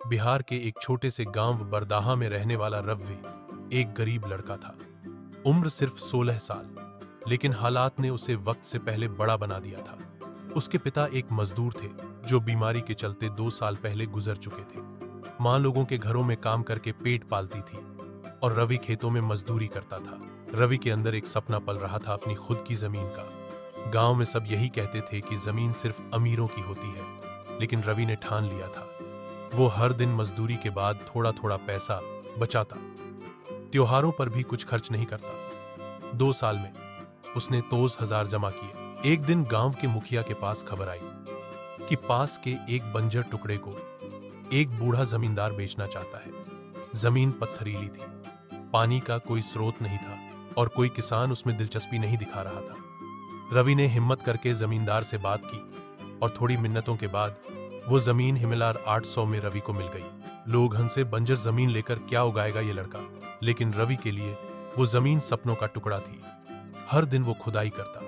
बिहार के एक छोटे से गांव बरदाहा में रहने वाला रवि एक गरीब लड़का था। उम्र सिर्फ 16 साल, लेकिन हालात ने उसे वक्त से पहले बड़ा बना दिया था। उसके पिता एक मजदूर थे जो बीमारी के चलते 2 साल पहले गुजर चुके थे। माँ लोगों के घरों में काम करके पेट पालती थी और रवि खेतों में मजदूरी करता था। रवि के अंदर एक सपना पल रहा था अपनी खुद की जमीन का। गांव में सब यही कहते थे कि जमीन सिर्फ अमीरों की होती है, लेकिन रवि ने ठान लिया था वो हर दिन मजदूरी के बाद थोड़ा थोड़ा पैसा बचाता, त्योहारों पर भी कुछ खर्च नहीं करता। 2 साल में उसने 30,000 जमा किए। एक दिन गांव के मुखिया के पास खबर आई कि पास के एक बंजर टुकड़े को एक बूढ़ा जमींदार बेचना चाहता है। जमीन पत्थरीली थी, पानी का कोई स्रोत नहीं था और कोई किसान उसमें दिलचस्पी नहीं दिखा रहा था। रवि ने हिम्मत करके जमींदार से बात की और थोड़ी मिन्नतों के बाद वो जमीन हिमलार 800 में रवि को मिल गई। लोग हंसे, बंजर जमीन लेकर क्या उगाएगा ये लड़का, लेकिन रवि के लिए वो जमीन सपनों का टुकड़ा थी। हर दिन वो खुदाई करता,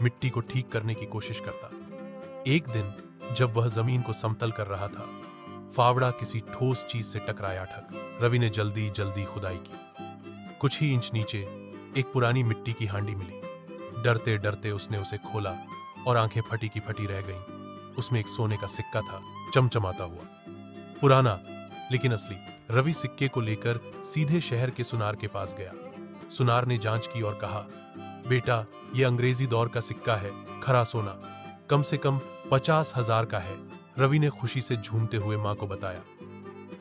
मिट्टी को ठीक करने की कोशिश करता। एक दिन जब वह जमीन को समतल कर रहा था, फावड़ा किसी ठोस चीज से टकराया। ठक रवि ने जल्दी जल्दी खुदाई की। कुछ ही इंच नीचे एक पुरानी मिट्टी की हांडी मिली। डरते डरते उसने उसे खोला और आंखें फटी की फटी रह गईं। उसमें एक सोने का सिक्का था, चमचमाता हुआ, पुराना लेकिन असली। रवि सिक्के को लेकर सीधे शहर के सुनार के पास गया। सुनार ने जांच की और कहा, बेटा, यह अंग्रेजी दौर का सिक्का है, खरा सोना, कम से कम 50,000 का है। रवि ने खुशी से झूमते हुए मां को बताया,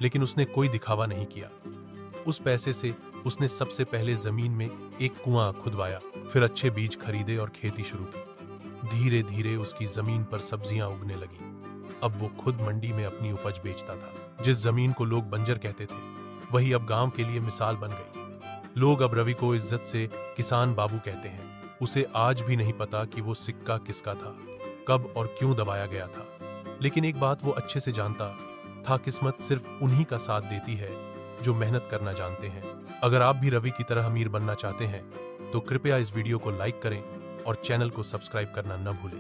लेकिन उसने कोई दिखावा नहीं किया। उस पैसे से उसने सबसे पहले जमीन में एक कुआं खुदवाया, फिर अच्छे बीज खरीदे और खेती शुरू की। धीरे धीरे उसकी जमीन पर सब्जियां उगने लगी। अब वो खुद मंडी में अपनी उपज बेचता था। जिस जमीन को लोग बंजर कहते थे, वही अब गांव के लिए मिसाल बन गई। लोग अब रवि को इज्जत से किसान बाबू कहते हैं। उसे आज भी नहीं पता कि वो सिक्का किसका था, कब और क्यों दबाया गया था, लेकिन एक बात वो अच्छे से जानता था, किस्मत सिर्फ उन्हीं का साथ देती है जो मेहनत करना जानते हैं। अगर आप भी रवि की तरह अमीर बनना चाहते हैं तो कृपया इस वीडियो को लाइक करें और चैनल को सब्सक्राइब करना न भूलें।